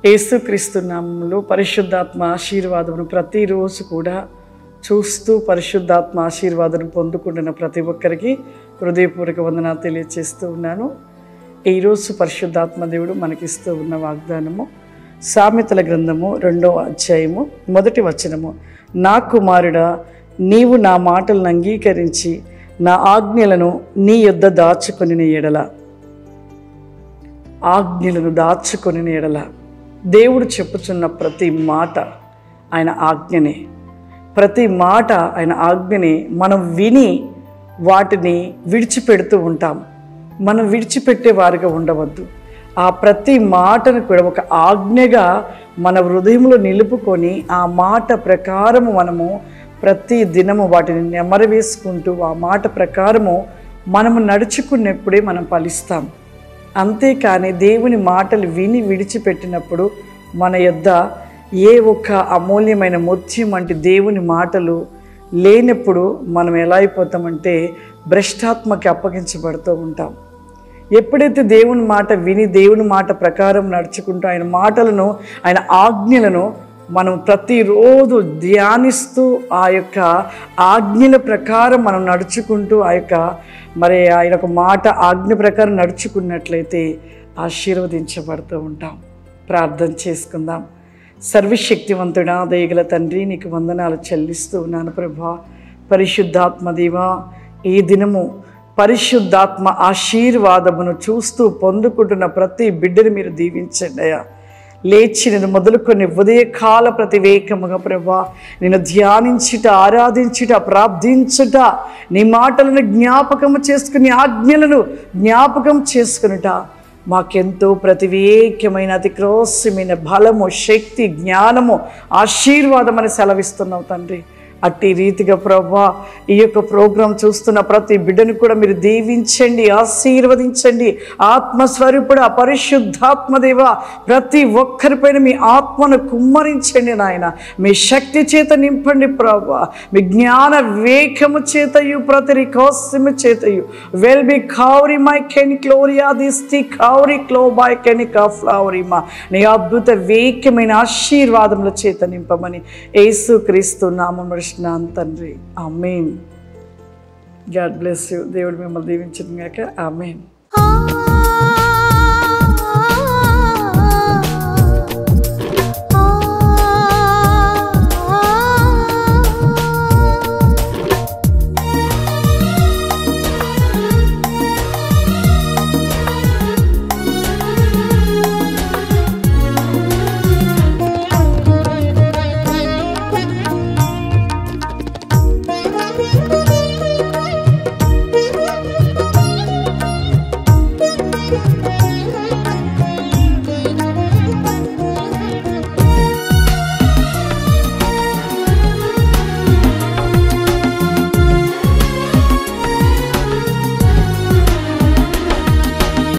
యేసుక్రీస్తు నామములో పరిశుద్ధాత్మ ఆశీర్వాదమును ప్రతిరోజు కూడా చూస్తూ పరిశుద్ధాత్మ ఆశీర్వాదం పొందుకుంటున్న ప్రతి ఒక్కరికి హృదయపూర్వక వందనాలు తెలియజేస్తూ ఉన్నాను. ఈరోజు పరిశుద్ధాత్మ దేవుడు మనకిస్తూ ఉన్న వాగ్దానము సామెతల గ్రంథము 2వ అధ్యాయము 1వ వచనము. నా కుమారుడా, నీవు నా మాటలను అంగీకరించి నా ఆజ్ఞలను నీ యొద్ద దాచుకొని ఎడల, ఆజ్ఞలను దాచుకొని ఎడల. దేవుడు చెప్పుచున్న ప్రతి మాట ఆయన ఆజ్ఞనే. ప్రతి మాట ఆయన ఆజ్ఞని మనం విని వాటిని విడిచిపెడుతూ ఉంటాం. మనం విడిచిపెట్టే వారిగా ఉండవద్దు. ఆ ప్రతి మాటను కూడా ఒక ఆజ్ఞగా మన హృదయంలో నిలుపుకొని ఆ మాట ప్రకారము మనము ప్రతి దినము వాటిని నెమరవేసుకుంటూ ఆ మాట ప్రకారము మనము నడుచుకున్నప్పుడే మనం ఫలిస్తాం. అంతేకాని దేవుని మాటలు విని విడిచిపెట్టినప్పుడు మన యొద్ద ఏ ఒక్క అమూల్యమైన ముత్యం వంటి దేవుని మాటలు లేనప్పుడు మనం ఎలా అయిపోతామంటే భ్రష్టాత్మకి అప్పగించబడుతూ ఉంటాం. ఎప్పుడైతే దేవుని మాట విని దేవుని మాట ప్రకారం నడుచుకుంటూ ఆయన మాటలను ఆయన ఆజ్ఞలను మనం ప్రతిరోజు ధ్యానిస్తూ ఆ యొక్క ఆజ్ఞల ప్రకారం మనం నడుచుకుంటూ ఆయన ఒక మాట ఆజ్ఞ ప్రకారం నడుచుకున్నట్లయితే ఆశీర్వదించబడుతూ ఉంటాం. ప్రార్థన చేసుకుందాం. సర్వశక్తివంతుడా, దయగల తండ్రి, నీకు వందనాలు చెల్లిస్తూ ఉన్నాను ప్రభా. పరిశుద్ధాత్మ దేవా, ఈ దినము పరిశుద్ధాత్మ ఆశీర్వాదమును చూస్తూ పొందుకుంటున్న ప్రతి బిడ్డని మీరు దీవించండి అయ్యా. లేచి నేను మొదలుకొని ఉదయకాల ప్రతివేకముగా ప్రభా నేను ధ్యానించుట, ఆరాధించుట, ప్రార్థించుట, నీ మాటలను జ్ఞాపకము చేసుకుని ఆజ్ఞలను జ్ఞాపకం చేసుకునుట మాకెంతో ప్రతివేకమైన అతి క్రోసమైన బలము, శక్తి, జ్ఞానము, ఆశీర్వాదం అని సెలవిస్తున్నావు తండ్రి. అట్టి రీతిగా ప్రభా ఈ యొక్క ప్రోగ్రాం చూస్తున్న ప్రతి బిడ్డను కూడా మీరు దీవించండి, ఆశీర్వదించండి. ఆత్మస్వరూపుడు పరిశుద్ధాత్మదేవ ప్రతి ఒక్కరిపైన మీ ఆత్మను కుమ్మరించండి నాయన. మీ శక్తి చేత నింపండి ప్రభా. మీ జ్ఞాన వేగము చేతయు ప్రతి రికోసము చేతయు వెల్ బి కౌరి మై కెన్ క్లోరియా దిస్తి కౌరి క్లో బై కెనికా ఫ్లవరిమా. నీ అద్భుత వేగమైన ఆశీర్వాదముల చేత నింపమని యేసుక్రీస్తు నామమున తండ్రి. ఆమేన్. God bless you. దేవుడు మిమ్మల్ని దీవించును గాక. ఆమేన్.